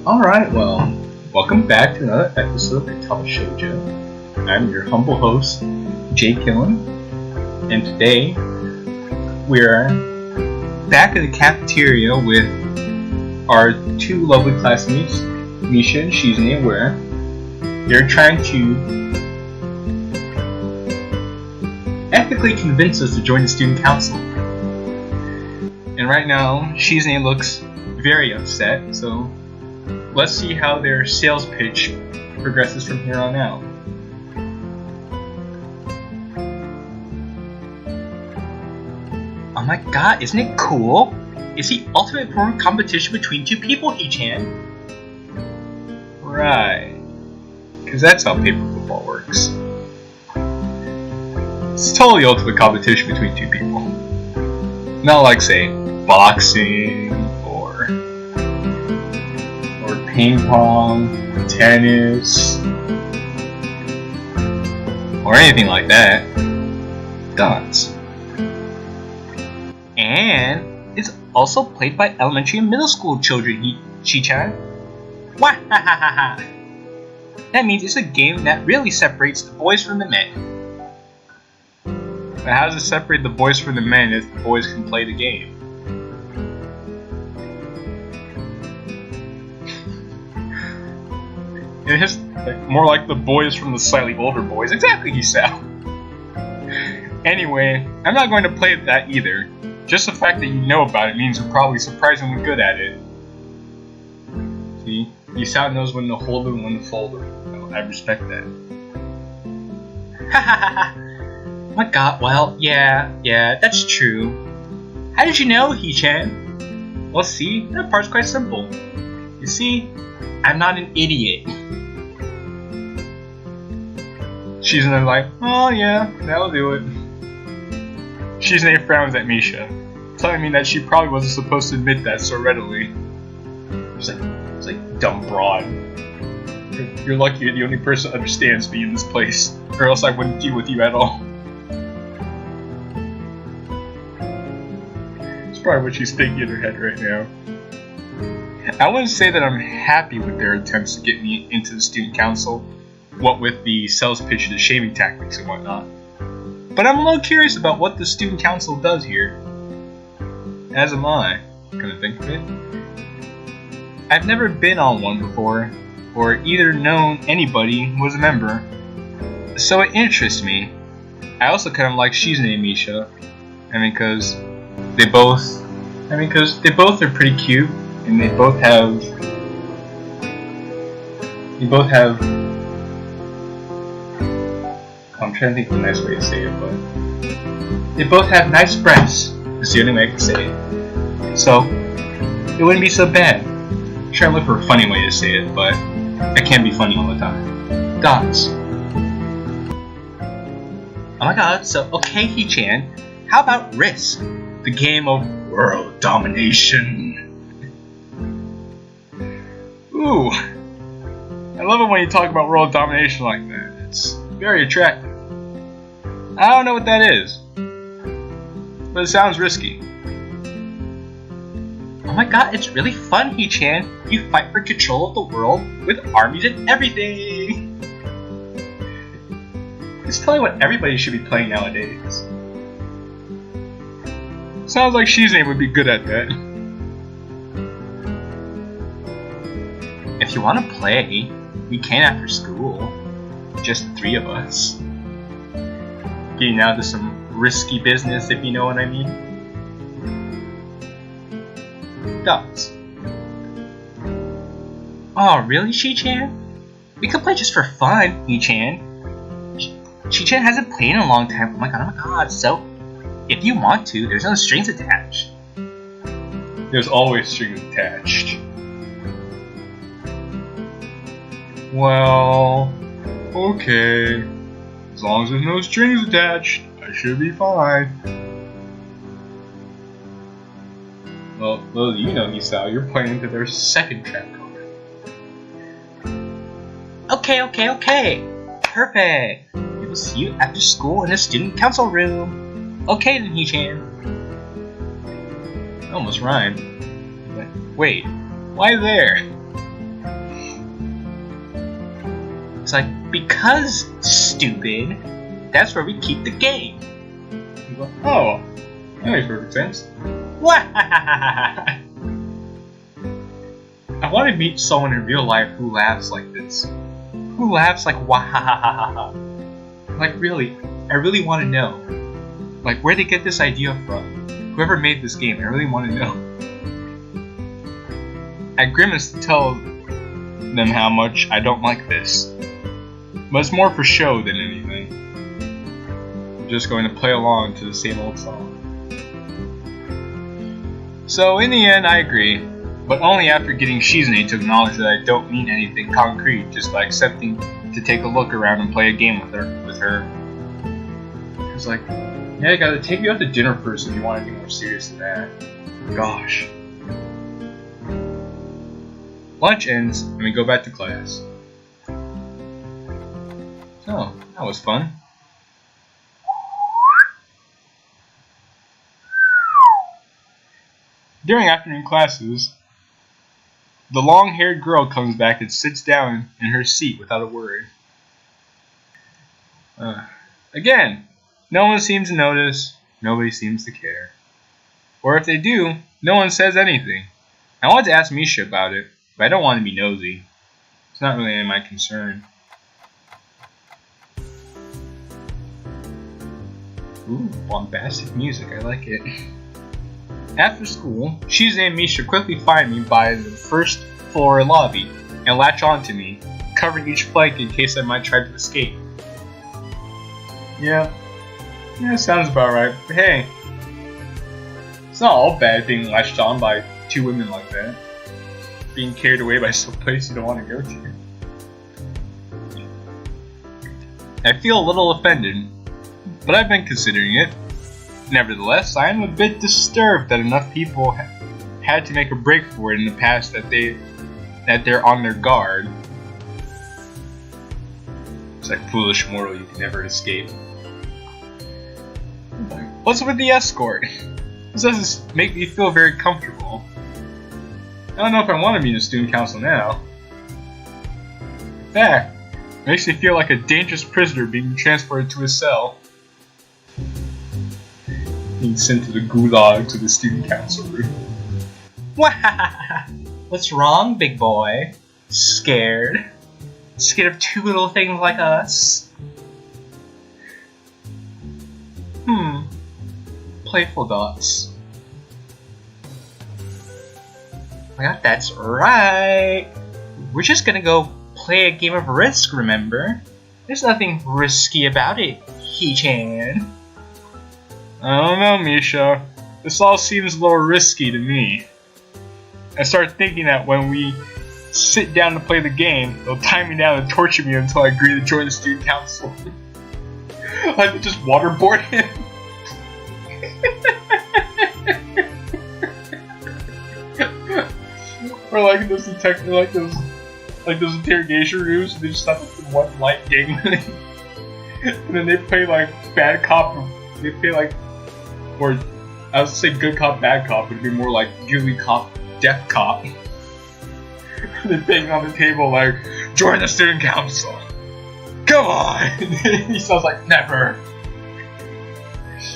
Alright, well, welcome back to another episode of Katawa Shoujo. I'm your humble host, Jqilin, and today we're back in the cafeteria with our two lovely classmates, Misha and Shizune, where they're trying to ethically convince us to join the student council. And right now, Shizune looks very upset, so let's see how their sales pitch progresses from here on out. Oh my god, isn't it cool? It's the ultimate form of competition between two people, He-chan. Right. Because that's how paper football works. It's totally the ultimate competition between two people. Not like, say, boxing, or ping pong, tennis, or anything like that. Dance. And it's also played by elementary and middle school children, Chi-chan. Wahahaha! That means it's a game that really separates the boys from the men. But how does it separate the boys from the men if the boys can play the game? It's more like the boys from the slightly older boys. Exactly, Hisao. Anyway, I'm not going to play that either. Just the fact that you know about it means you're probably surprisingly good at it. See, Hisao knows when to hold it and when to fold it. I respect that. Hahaha. Oh my god, well, yeah, that's true. How did you know, He-chan? Well, see, that part's quite simple. You see, I'm not an idiot. Shizune like, oh yeah, that'll do it. Shizune frowns at Misha, telling me that she probably wasn't supposed to admit that so readily. It's like dumb broad. You're lucky you're the only person that understands me in this place, or else I wouldn't deal with you at all. It's probably what she's thinking in her head right now. I wouldn't say that I'm happy with their attempts to get me into the student council, what with the sales pitch, the shaming tactics and whatnot. But I'm a little curious about what the student council does here. As am I, come to think of it. I've never been on one before, or either known anybody who was a member, so it interests me. I also kind of like Shizune and Misha. Because they both are pretty cute, and they both have I'm trying to think of a nice way to say it, but they both have nice breasts. Is the only way I can say it. So it wouldn't be so bad. I'm trying to look for a funny way to say it, but I can't be funny all the time. Dots. Oh my god, so okay, He-chan, how about Risk, the game of world domination? Ooh, I love it when you talk about world domination like that. It's very attractive. I don't know what that is, but it sounds risky. Oh my god, it's really fun, He-chan. You fight for control of the world with armies and everything. It's totally what everybody should be playing nowadays. Sounds like Shizune would be good at that. If you want to play, we can after school. Just the three of us. Getting out to some risky business, if you know what I mean. Dots. Oh, really, Shi-chan? We could play just for fun, He-chan. Shi-chan hasn't played in a long time. Oh my god. So, if you want to, there's no strings attached. There's always strings attached. Well, okay. As long as there's no strings attached, I should be fine. Well, you know, Hisao, you're playing into their second trap card. Okay. Perfect. We will see you after school in the student council room. Okay then, He-chan. Almost rhymed. Wait, why there? It's like, because, stupid, that's where we keep the game. Like, oh, that makes perfect sense. I want to meet someone in real life who laughs like this. Who laughs like wahahaha. Like really, I really want to know. Like where they get this idea from. Whoever made this game, I really want to know. I grimace to tell them how much I don't like this. But it's more for show than anything. I'm just going to play along to the same old song. So in the end, I agree. But only after getting Shizune to acknowledge that I don't mean anything concrete, just by accepting to take a look around and play a game with her. It's like, yeah, I gotta take you out to dinner first if you want anything more serious than that. Gosh. Lunch ends and we go back to class. So, that was fun. During afternoon classes, the long-haired girl comes back and sits down in her seat without a word. Again, no one seems to notice, nobody seems to care. Or if they do, no one says anything. I wanted to ask Misha about it, but I don't want to be nosy. It's not really any of my concern. Ooh, bombastic music, I like it. After school, Shizune and Misha quickly find me by the first floor lobby and latch onto me, covering each plank in case I might try to escape. Yeah, sounds about right. But hey, it's not all bad being latched on by two women like that. Being carried away by some place you don't want to go to. I feel a little offended, but I've been considering it. Nevertheless, I am a bit disturbed that enough people had to make a break for it in the past that they're on their guard. It's like foolish mortal you can never escape. What's with the escort? This doesn't make me feel very comfortable. I don't know if I want to be in the student council now. In fact, it makes me feel like a dangerous prisoner being transported to a cell. Being sent to the gulag to the student council room. What's wrong, big boy? Scared? Scared of two little things like us? Playful dots. Oh my god, that's right! We're just gonna go play a game of Risk, remember? There's nothing risky about it, He-chan. I don't know, Misha. This all seems a little risky to me. I start thinking that when we sit down to play the game, they'll tie me down and torture me until I agree to join the student council. Like they just waterboard him. Or like those those interrogation rooms, they just have one light dangling. And then they play like bad cop. They play like, or I was gonna say good cop, bad cop. It'd be more like Jqilin cop, death cop. They bang on the table like, join the student council. Come on. He sounds like never.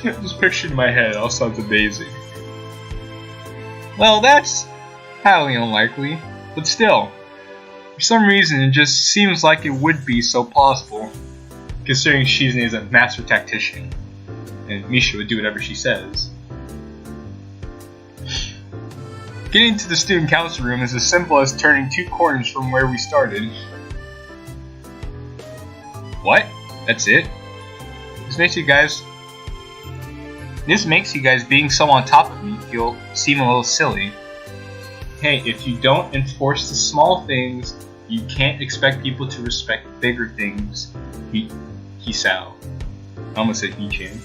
Just picture in my head, all sounds amazing. Well, that's highly unlikely, but still, for some reason it just seems like it would be so plausible, considering Shizune is a master tactician, and Misha would do whatever she says. Getting to the student council room is as simple as turning two corners from where we started. What? That's it? This makes you guys being so on top of me seem a little silly. Hey, if you don't enforce the small things, you can't expect people to respect bigger things. Hisao. I almost said He-chan.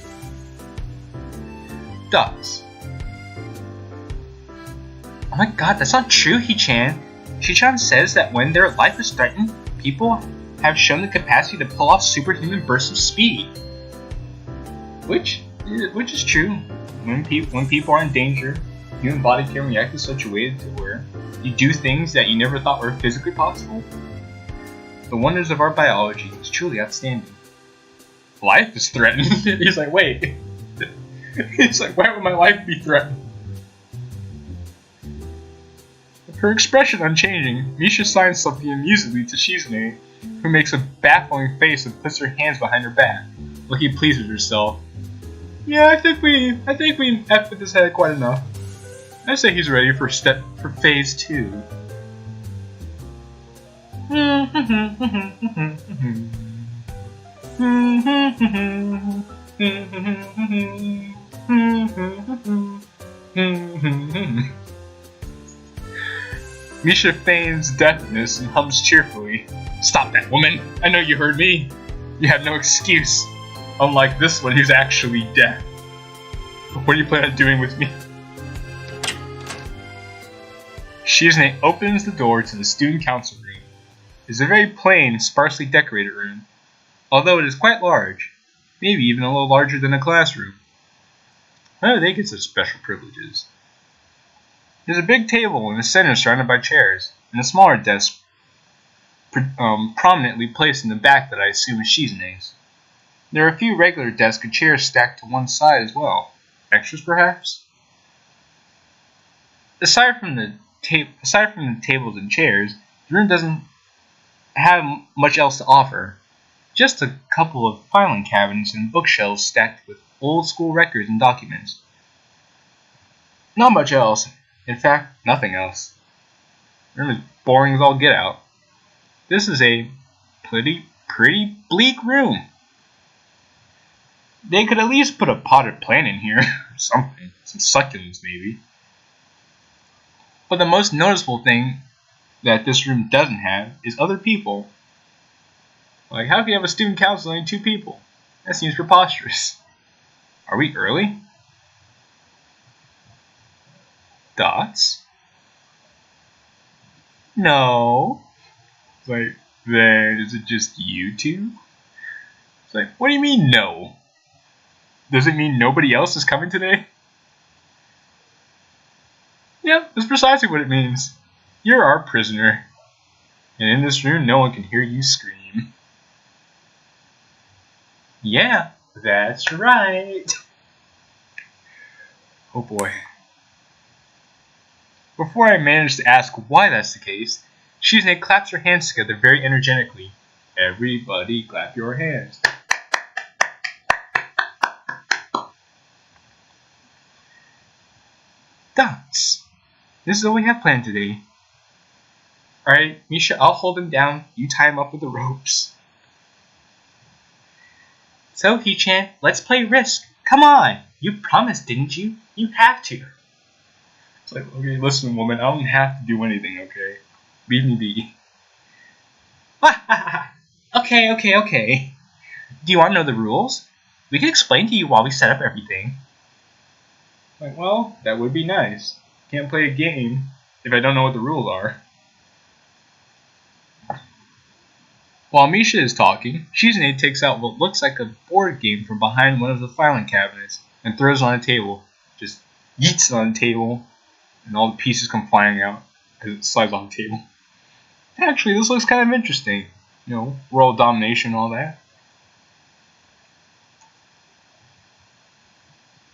Dots. Oh my god, that's not true, He-chan. Shi-chan says that when their life is threatened, people have shown the capacity to pull off superhuman bursts of speed. Which is true. When people are in danger, the human body can react in such a way to where you do things that you never thought were physically possible. The wonders of our biology is truly outstanding. Life is threatened? He's like, wait. He's like, why would my life be threatened? Her expression unchanging, Misha signs something amusedly to Shizune, who makes a baffling face and puts her hands behind her back, looking pleased with herself. Yeah, I think we effed with his head quite enough. I say he's ready for phase 2. Misha feigns deafness and hums cheerfully. Stop that, woman! I know you heard me! You have no excuse, unlike this one who's actually deaf. What do you plan on doing with me? Shizune opens the door to the student council room. It is a very plain, sparsely decorated room, although it is quite large, maybe even a little larger than a classroom. How do they get such special privileges? There's a big table in the center surrounded by chairs, and a smaller desk prominently placed in the back that I assume is Shizune's. There are a few regular desks and chairs stacked to one side as well. Extras, perhaps? Aside from the tables and chairs, the room doesn't have much else to offer. Just a couple of filing cabinets and bookshelves stacked with old-school records and documents. Not much else. In fact, nothing else. The room is boring as all get out. This is a pretty bleak room. They could at least put a potted plant in here, or something. Some succulents, maybe. But the most noticeable thing that this room doesn't have is other people. Like, how can you have a student council and 2 people? That seems preposterous. Are we early? Dots? No. It's like, then is it just you 2? It's like, what do you mean no? Does it mean nobody else is coming today? Yep, that's precisely what it means. You're our prisoner. And in this room, no one can hear you scream. Yeah, that's right. Oh boy. Before I manage to ask why that's the case, Shizune claps her hands together very energetically. Everybody clap your hands. Dots. This is all we have planned today. Alright, Misha, I'll hold him down. You tie him up with the ropes. So, He-chan, let's play Risk. Come on! You promised, didn't you? You have to. It's like, okay, listen, woman, I don't have to do anything, okay? Leave me be. Okay. Do you want to know the rules? We can explain to you while we set up everything. Like, well, that would be nice. Can't play a game if I don't know what the rules are. While Misha is talking, Shizune takes out what looks like a board game from behind one of the filing cabinets and throws it on a table. Just yeets it on the table, and all the pieces come flying out as it slides on the table. Actually, this looks kind of interesting. You know, world domination and all that.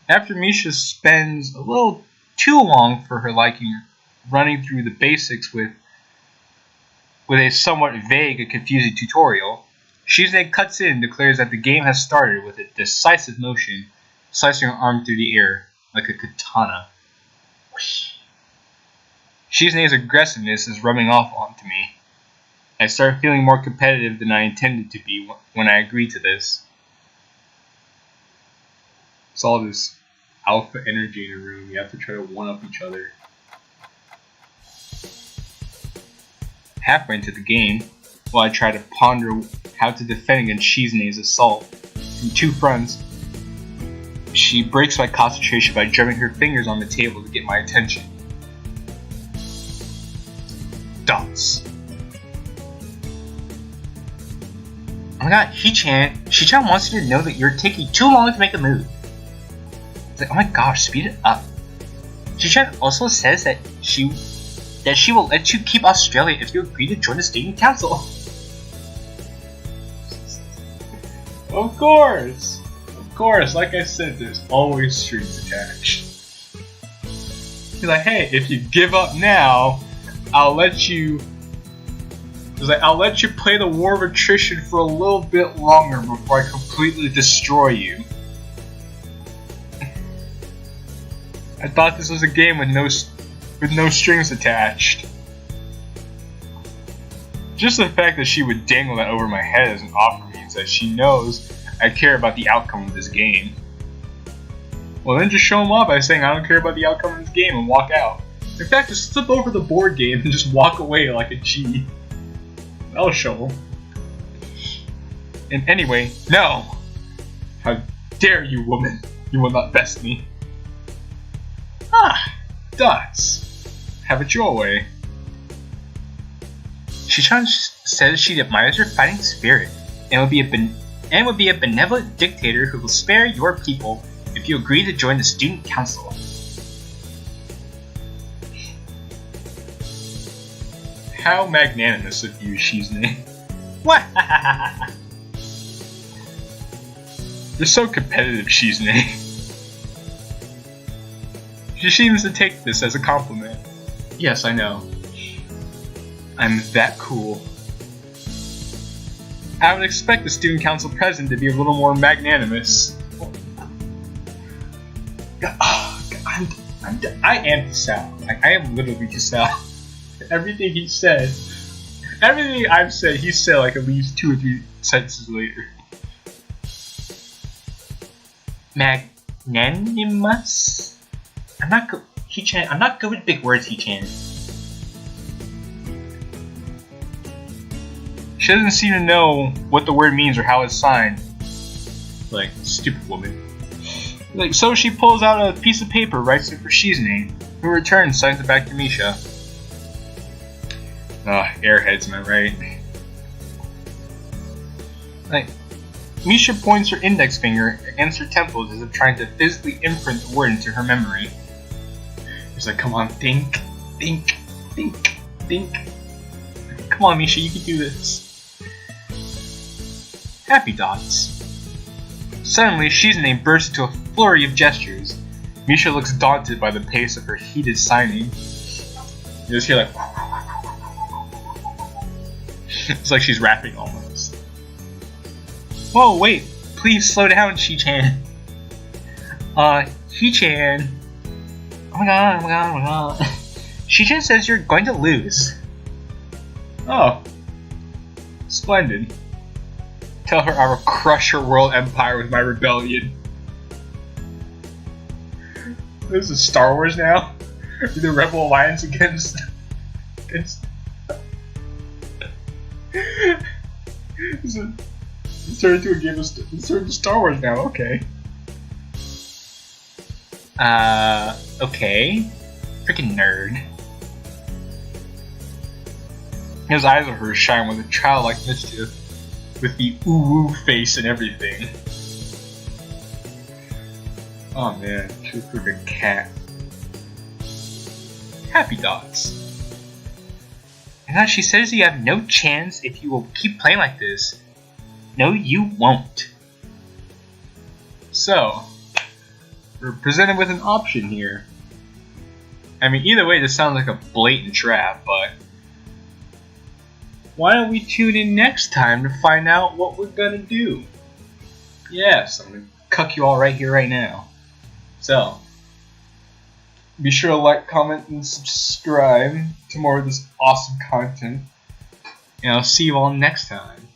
After Misha spends a little too long for her liking running through the basics with a somewhat vague and confusing tutorial, Shizune cuts in and declares that the game has started with a decisive motion, slicing her arm through the air like a katana. Whoosh. Shizune's aggressiveness is rubbing off onto me. I start feeling more competitive than I intended to be when I agreed to this. It's all this alpha energy in a room. You have to try to one-up each other. Halfway into the game, while I try to ponder how to defend against Shizune's assault from 2 fronts, she breaks my concentration by drumming her fingers on the table to get my attention. Dots. Oh my god, He-chan wants you to know that you're taking too long to make a move. It's like, oh my gosh, speed it up. He-chan also says that she will let you keep Australia if you agree to join the student council. Of course! Of course, like I said, there's always strings attached. He's like, hey, if you give up now, I'll let you... He's like, I'll let you play the War of Attrition for a little bit longer before I completely destroy you. I thought this was a game with no strings attached. Just the fact that she would dangle that over my head as an offer means that she knows I care about the outcome of this game. Well, then just show him up by saying I don't care about the outcome of this game and walk out. In fact, just flip over the board game and just walk away like a G. That'll show him. And anyway, no! How dare you, woman! You will not best me. Ah, Dots. Have it your way. Shizune says she admires your fighting spirit and would be a benevolent dictator who will spare your people if you agree to join the student council. How magnanimous of you, Shizune. What? You're so competitive, Shizune. She seems to take this as a compliment. Yes, I know. I'm that cool. I would expect the student council president to be a little more magnanimous. I am Sal. I am literally Sal. Everything he said, everything I've said, he said like at least 2 or 3 sentences later. Magnanimous? I'm not good with big words, He-chan. She doesn't seem to know what the word means or how it's signed. Like, stupid woman. Like, so she pulls out a piece of paper, writes it for Shizune, who in return signs it back to Misha. Airheads, am I right? Like, Misha points her index finger against her temples as if trying to physically imprint the word into her memory. He's like, come on, think. Come on, Misha, you can do this. Happy Dots. Suddenly, Shizune bursts into a flurry of gestures. Misha looks daunted by the pace of her heated signing. You just hear like... It's like she's rapping almost. Whoa, wait! Please slow down, Shi-chan. He-chan. Oh my god. Shi-chan says you're going to lose. Oh. Splendid. Tell her I will crush her world empire with my rebellion. This is Star Wars now? The Rebel Alliance against... It's turned into a game of... It's turned to Star Wars now, okay. Okay. Freaking nerd. His eyes of hers shine with a childlike mischief, with the ooh-woo face and everything. Oh man, she looks like a cat. Happy Dots. And now she says you have no chance if you will keep playing like this. No, you won't. So, we're presented with an option here. I mean, either way, this sounds like a blatant trap, but why don't we tune in next time to find out what we're gonna do? Yes, I'm gonna cuck you all right here, right now. So, be sure to like, comment, and subscribe to more of this awesome content. And I'll see you all next time.